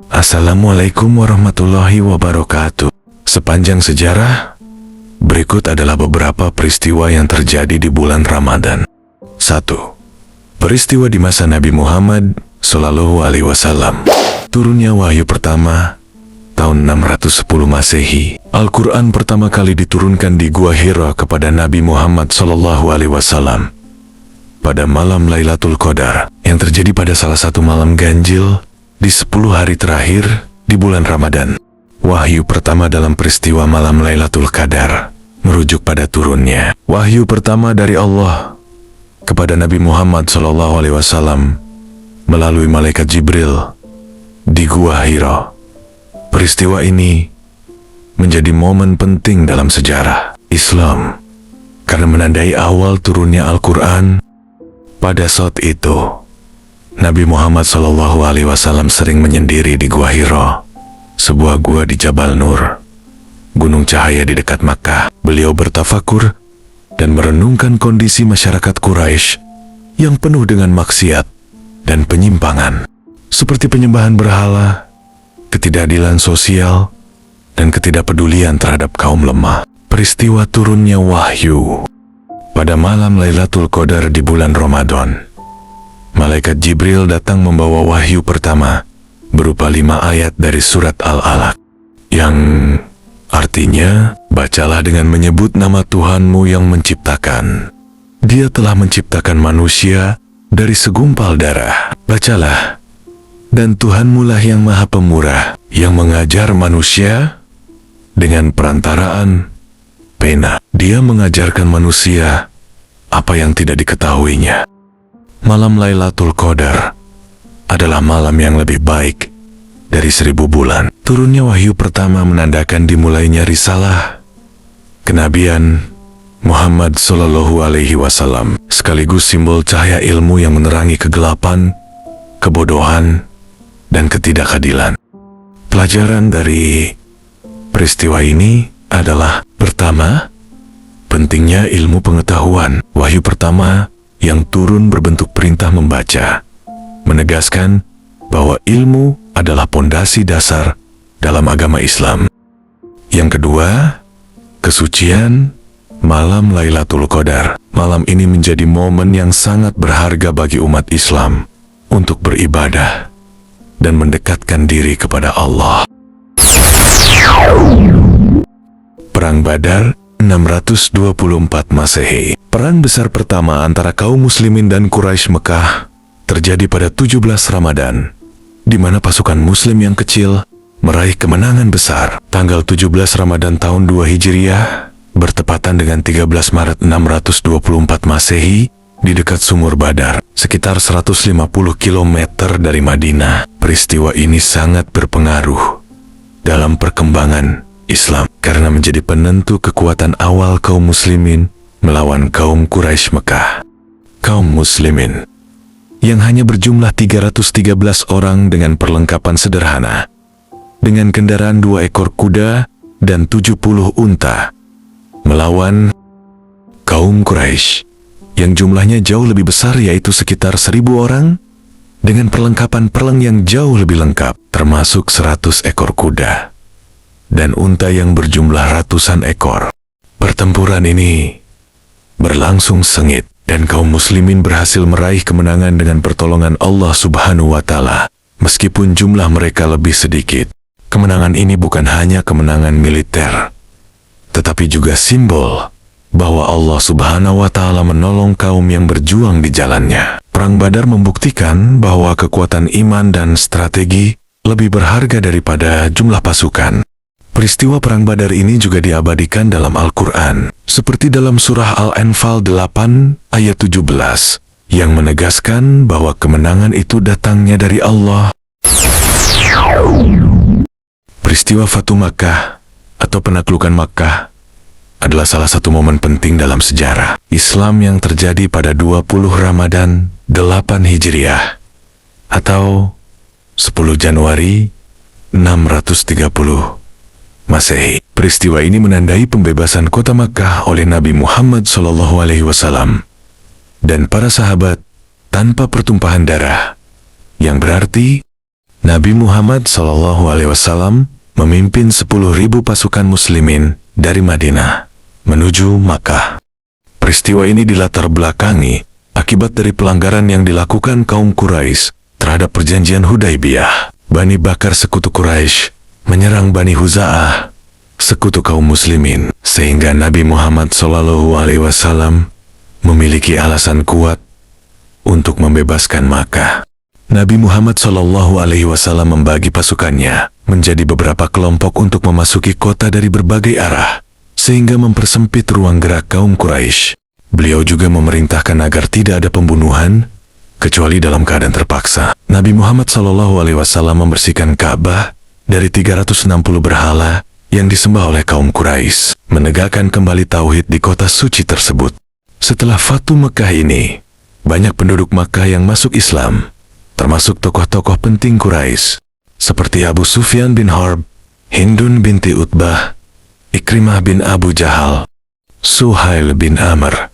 Assalamualaikum warahmatullahi wabarakatuh. Sepanjang sejarah, berikut adalah beberapa peristiwa yang terjadi di bulan Ramadan. 1. Peristiwa di masa Nabi Muhammad Shallallahu Alaihi Wasallam. Turunnya wahyu pertama tahun 610 Masehi. Al-Quran pertama kali diturunkan di Gua Hira kepada Nabi Muhammad Shallallahu Alaihi Wasallam pada malam Lailatul Qadar yang terjadi pada salah satu malam ganjil di 10 hari terakhir di bulan Ramadan. Wahyu pertama dalam peristiwa malam Lailatul Qadar merujuk pada turunnya wahyu pertama dari Allah kepada Nabi Muhammad SAW melalui malaikat Jibril di Gua Hira. Peristiwa ini menjadi momen penting dalam sejarah Islam karena menandai awal turunnya Al-Quran. Pada saat itu, Nabi Muhammad SAW sering menyendiri di Gua Hira, sebuah gua di Jabal Nur, gunung cahaya di dekat Makkah. Beliau bertafakur dan merenungkan kondisi masyarakat Quraisy yang penuh dengan maksiat dan penyimpangan, seperti penyembahan berhala, ketidakadilan sosial, dan ketidakpedulian terhadap kaum lemah. Peristiwa turunnya wahyu pada malam Lailatul Qadar di bulan Ramadan. Malaikat Jibril datang membawa wahyu pertama berupa 5 ayat dari surat Al-Alaq yang artinya, bacalah dengan menyebut nama Tuhanmu yang menciptakan. Dia telah menciptakan manusia dari segumpal darah. Bacalah, dan Tuhanmu lah yang maha pemurah, yang mengajar manusia dengan perantaraan pena. Dia mengajarkan manusia apa yang tidak diketahuinya. Malam Lailatul Qadar adalah malam yang lebih baik dari 1000 bulan. Turunnya wahyu pertama menandakan dimulainya risalah kenabian Muhammad Shallallahu Alaihi Wasallam, sekaligus simbol cahaya ilmu yang menerangi kegelapan, kebodohan, dan ketidakadilan. Pelajaran dari peristiwa ini adalah: pertama, pentingnya ilmu pengetahuan. Wahyu pertama yang turun berbentuk perintah membaca, menegaskan bahwa ilmu adalah pondasi dasar dalam agama Islam. Yang kedua, kesucian malam Lailatul Qadar. Malam ini menjadi momen yang sangat berharga bagi umat Islam untuk beribadah dan mendekatkan diri kepada Allah. Perang Badar 624 Masehi. Perang besar pertama antara kaum muslimin dan Quraisy Mekah terjadi pada 17 Ramadan, di mana pasukan muslim yang kecil meraih kemenangan besar. Tanggal 17 Ramadan tahun 2 Hijriah bertepatan dengan 13 Maret 624 Masehi di dekat Sumur Badar, sekitar 150 km dari Madinah. Peristiwa ini sangat berpengaruh dalam perkembangan Islam karena menjadi penentu kekuatan awal kaum muslimin melawan kaum Quraisy Mekah. Kaum muslimin yang hanya berjumlah 313 orang dengan perlengkapan sederhana, dengan kendaraan 2 ekor kuda dan 70 unta, melawan kaum Quraisy yang jumlahnya jauh lebih besar, yaitu sekitar 1000 orang dengan perlengkapan perang yang jauh lebih lengkap, termasuk 100 ekor kuda dan unta yang berjumlah ratusan ekor. Pertempuran ini berlangsung sengit dan kaum muslimin berhasil meraih kemenangan dengan pertolongan Allah Subhanahu wa Ta'ala. Meskipun jumlah mereka lebih sedikit, kemenangan ini bukan hanya kemenangan militer, tetapi juga simbol bahwa Allah Subhanahu wa Ta'ala menolong kaum yang berjuang di jalannya. Perang Badar membuktikan bahwa kekuatan iman dan strategi lebih berharga daripada jumlah pasukan. Peristiwa Perang Badar ini juga diabadikan dalam Al-Quran, seperti dalam surah Al-Anfal 8 ayat 17, yang menegaskan bahwa kemenangan itu datangnya dari Allah. Peristiwa Fatu Makkah atau penaklukan Makkah adalah salah satu momen penting dalam sejarah Islam yang terjadi pada 20 Ramadan 8 Hijriah atau 10 Januari 630 Masehi. Peristiwa ini menandai pembebasan kota Makkah oleh Nabi Muhammad SAW dan para sahabat tanpa pertumpahan darah, yang berarti Nabi Muhammad SAW memimpin 10.000 pasukan muslimin dari Madinah menuju Makkah. Peristiwa ini dilatar belakangi akibat dari pelanggaran yang dilakukan kaum Quraisy terhadap perjanjian Hudaibiyah. Bani Bakar sekutu Quraisy menyerang Bani Huza'ah, sekutu kaum muslimin, sehingga Nabi Muhammad SAW memiliki alasan kuat untuk membebaskan Makkah. Nabi Muhammad SAW membagi pasukannya menjadi beberapa kelompok untuk memasuki kota dari berbagai arah, sehingga mempersempit ruang gerak kaum Quraisy. Beliau juga memerintahkan agar tidak ada pembunuhan, kecuali dalam keadaan terpaksa. Nabi Muhammad SAW membersihkan Ka'bah dari 360 berhala yang disembah oleh kaum Quraisy, menegakkan kembali tauhid di kota suci tersebut. Setelah Fatu Mekah ini, banyak penduduk Makkah yang masuk Islam, termasuk tokoh-tokoh penting Quraisy, seperti Abu Sufyan bin Harb, Hindun binti Utbah, Ikrimah bin Abu Jahal, Suhail bin Amr,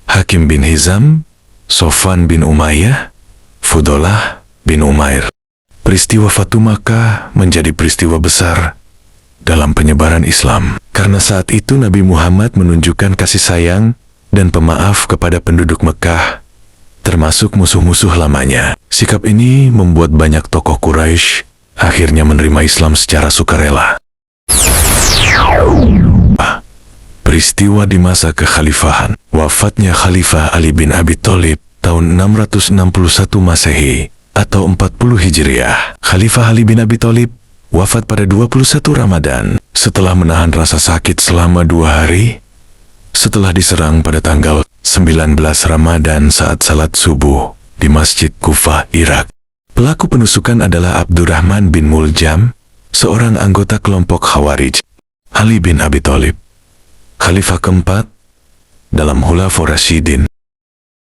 Hakim bin Hizam, Sofwan bin Umayyah, Fudolah bin Umair. Peristiwa Fatu Makkah menjadi peristiwa besar dalam penyebaran Islam, karena saat itu Nabi Muhammad menunjukkan kasih sayang dan pemaaf kepada penduduk Mekah, termasuk musuh-musuh lamanya. Sikap ini membuat banyak tokoh Quraisy akhirnya menerima Islam secara sukarela. Peristiwa di masa kekhalifahan. Wafatnya Khalifah Ali bin Abi Thalib tahun 661 Masehi atau 40 Hijriah. Khalifah Ali bin Abi Thalib wafat pada 21 Ramadan setelah menahan rasa sakit selama 2 hari setelah diserang pada tanggal 19 Ramadan saat salat subuh di Masjid Kufah, Irak. Pelaku penusukan adalah Abdurrahman bin Muljam, seorang anggota kelompok Khawarij. Ali bin Abi Thalib, Khalifah keempat dalam Khulafaur Rasyidin.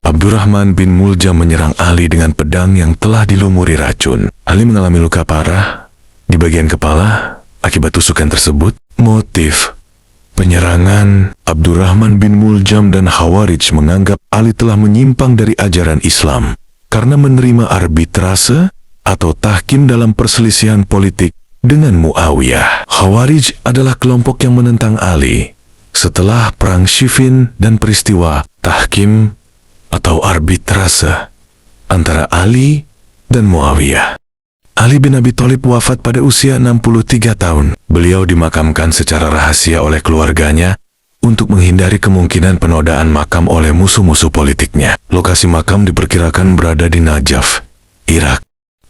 Abdurrahman bin Muljam menyerang Ali dengan pedang yang telah dilumuri racun. Ali mengalami luka parah di bagian kepala akibat tusukan tersebut. Motif penyerangan: Abdurrahman bin Muljam dan Khawarij menganggap Ali telah menyimpang dari ajaran Islam karena menerima arbitrase atau tahkim dalam perselisihan politik dengan Muawiyah. Khawarij adalah kelompok yang menentang Ali setelah Perang Siffin dan peristiwa tahkim atau arbitrase antara Ali dan Muawiyah. Ali bin Abi Thalib wafat pada usia 63 tahun. Beliau dimakamkan secara rahasia oleh keluarganya untuk menghindari kemungkinan penodaan makam oleh musuh-musuh politiknya. Lokasi makam diperkirakan berada di Najaf, Irak.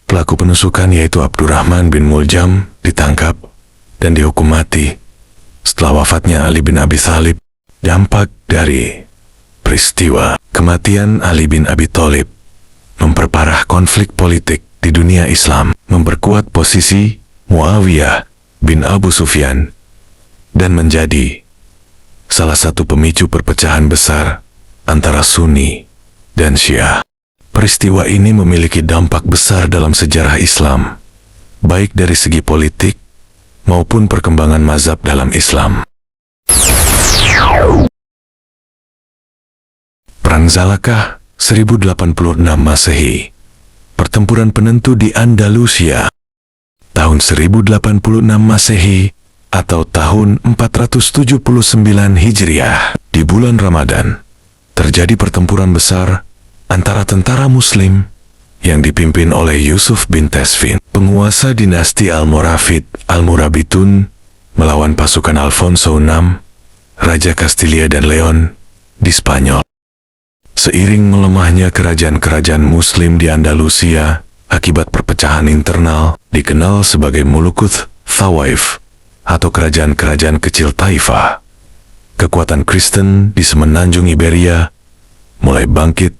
Pelaku penusukan yaitu Abdurrahman bin Muljam ditangkap dan dihukum mati setelah wafatnya Ali bin Abi Thalib. Dampak dari peristiwa kematian Ali bin Abi Thalib memperparah konflik politik di dunia Islam, memperkuat posisi Muawiyah bin Abu Sufyan, dan menjadi salah satu pemicu perpecahan besar antara Sunni dan Syiah. Peristiwa ini memiliki dampak besar dalam sejarah Islam, baik dari segi politik maupun perkembangan mazhab dalam Islam. Perang Zalakah 1086 Masehi. Pertempuran penentu di Andalusia tahun 1086 Masehi atau tahun 479 Hijriah. Di bulan Ramadan terjadi pertempuran besar antara tentara Muslim yang dipimpin oleh Yusuf bin Tasfin, penguasa dinasti Almoravid Almurabitun, melawan pasukan Alfonso VI, Raja Castilla dan Leon di Spanyol. Seiring melemahnya kerajaan-kerajaan Muslim di Andalusia akibat perpecahan internal, dikenal sebagai Mulukuth Thawaif atau kerajaan-kerajaan kecil Taifah, kekuatan Kristen di semenanjung Iberia mulai bangkit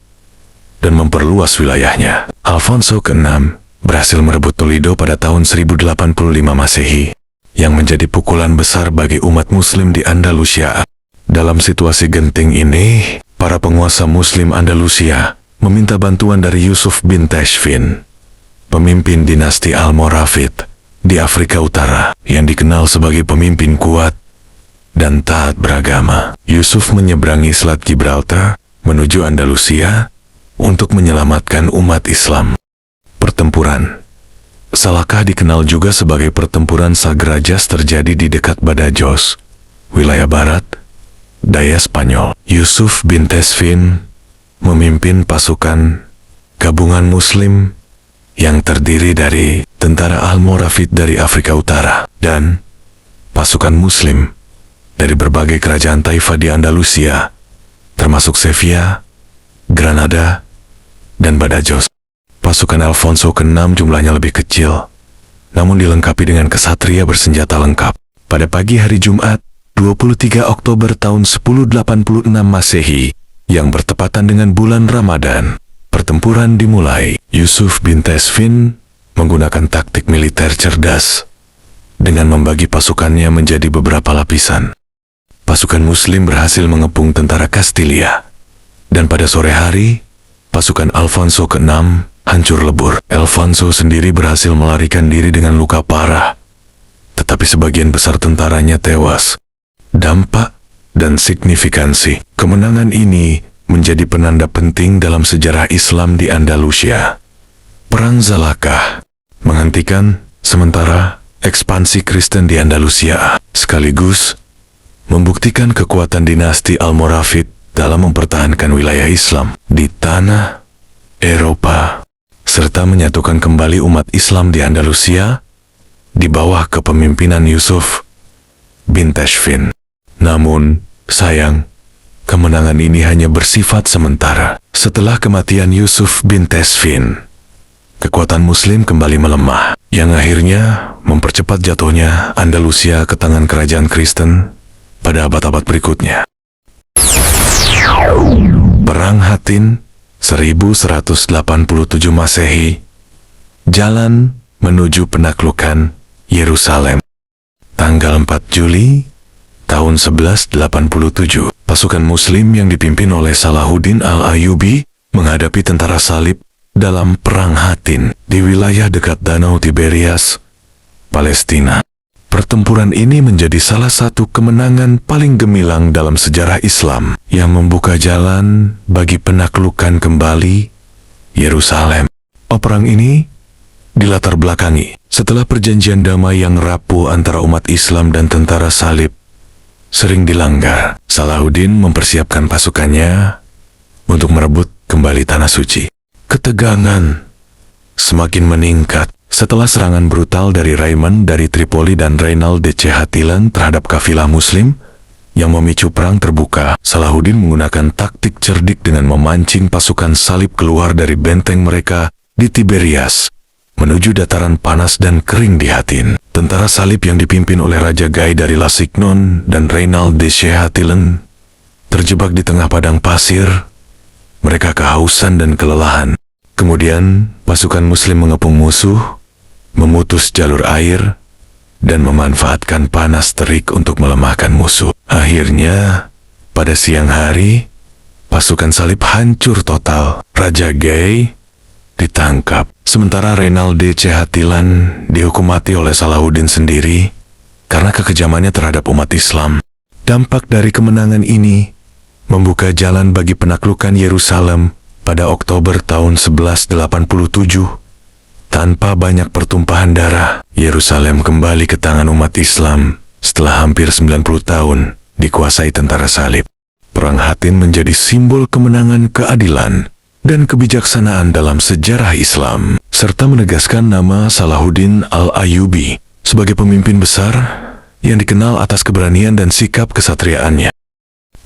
dan memperluas wilayahnya. Alfonso VI berhasil merebut Toledo pada tahun 1085 Masehi, yang menjadi pukulan besar bagi umat Muslim di Andalusia. Dalam situasi genting ini, para penguasa Muslim Andalusia meminta bantuan dari Yusuf bin Tashfin, pemimpin dinasti Almoravid di Afrika Utara, yang dikenal sebagai pemimpin kuat dan taat beragama. Yusuf menyeberangi Selat Gibraltar menuju Andalusia untuk menyelamatkan umat Islam. Pertempuran Salakah dikenal juga sebagai pertempuran Sagrajas terjadi di dekat Badajoz, wilayah barat, daya Spanyol. Yusuf bin Tesfin memimpin pasukan gabungan Muslim yang terdiri dari tentara Almoravid dari Afrika Utara dan pasukan Muslim dari berbagai kerajaan Taifah di Andalusia, termasuk Sevilla, Granada, dan Badajoz. Pasukan Alfonso ke-6 jumlahnya lebih kecil, namun dilengkapi dengan kesatria bersenjata lengkap. Pada pagi hari Jumat, 23 Oktober tahun 1086 Masehi, yang bertepatan dengan bulan Ramadan, pertempuran dimulai. Yusuf bin Tesfin menggunakan taktik militer cerdas dengan membagi pasukannya menjadi beberapa lapisan. Pasukan Muslim berhasil mengepung tentara Kastilia, dan pada sore hari, pasukan Alfonso ke-6 hancur lebur. Alfonso sendiri berhasil melarikan diri dengan luka parah, tetapi sebagian besar tentaranya tewas. Dampak dan signifikansi kemenangan ini menjadi penanda penting dalam sejarah Islam di Andalusia. Perang Zalakah menghentikan sementara ekspansi Kristen di Andalusia, sekaligus membuktikan kekuatan dinasti Almoravid dalam mempertahankan wilayah Islam di tanah Eropa, serta menyatukan kembali umat Islam di Andalusia di bawah kepemimpinan Yusuf bin Tesfin. Namun, sayang, kemenangan ini hanya bersifat sementara. Setelah kematian Yusuf bin Tesfin, kekuatan Muslim kembali melemah, yang akhirnya mempercepat jatuhnya Andalusia ke tangan kerajaan Kristen pada abad-abad berikutnya. Perang Hattin 1187 Masehi, jalan menuju penaklukan Yerusalem. Tanggal 4 Juli tahun 1187, pasukan Muslim yang dipimpin oleh Salahuddin Al-Ayyubi menghadapi tentara salib dalam Perang Hattin di wilayah dekat Danau Tiberias, Palestina. Pertempuran ini menjadi salah satu kemenangan paling gemilang dalam sejarah Islam yang membuka jalan bagi penaklukan kembali Yerusalem. Perang ini dilatar belakangi setelah perjanjian damai yang rapuh antara umat Islam dan tentara salib sering dilanggar. Salahuddin mempersiapkan pasukannya untuk merebut kembali tanah suci. Ketegangan semakin meningkat setelah serangan brutal dari Raymond dari Tripoli dan Reynald de Cehatilan terhadap kafilah Muslim yang memicu perang terbuka. Salahuddin menggunakan taktik cerdik dengan memancing pasukan salib keluar dari benteng mereka di Tiberias menuju dataran panas dan kering di Hattin. Tentara salib yang dipimpin oleh Raja Guy dari Lusignan dan Reynald de Cehatilan terjebak di tengah padang pasir. Mereka kehausan dan kelelahan. Kemudian pasukan Muslim mengepung musuh, memutus jalur air, dan memanfaatkan panas terik untuk melemahkan musuh. Akhirnya, pada siang hari, pasukan salib hancur total. Raja Guy ditangkap, sementara Reynald de Cehatilan dihukum mati oleh Salahuddin sendiri karena kekejamannya terhadap umat Islam. Dampak dari kemenangan ini membuka jalan bagi penaklukan Yerusalem pada Oktober tahun 1187. Tanpa banyak pertumpahan darah, Yerusalem kembali ke tangan umat Islam setelah hampir 90 tahun dikuasai tentara salib. Perang Hattin menjadi simbol kemenangan keadilan dan kebijaksanaan dalam sejarah Islam, serta menegaskan nama Salahuddin Al-Ayyubi sebagai pemimpin besar yang dikenal atas keberanian dan sikap kesatriaannya.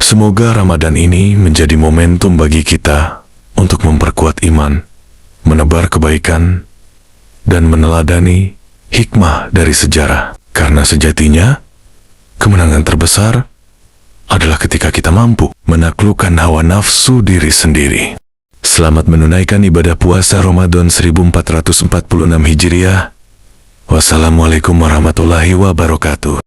Semoga Ramadan ini menjadi momentum bagi kita untuk memperkuat iman, menebar kebaikan, dan meneladani hikmah dari sejarah. Karena sejatinya, kemenangan terbesar adalah ketika kita mampu menaklukkan hawa nafsu diri sendiri. Selamat menunaikan ibadah puasa Ramadan 1446 Hijriah. Wassalamualaikum warahmatullahi wabarakatuh.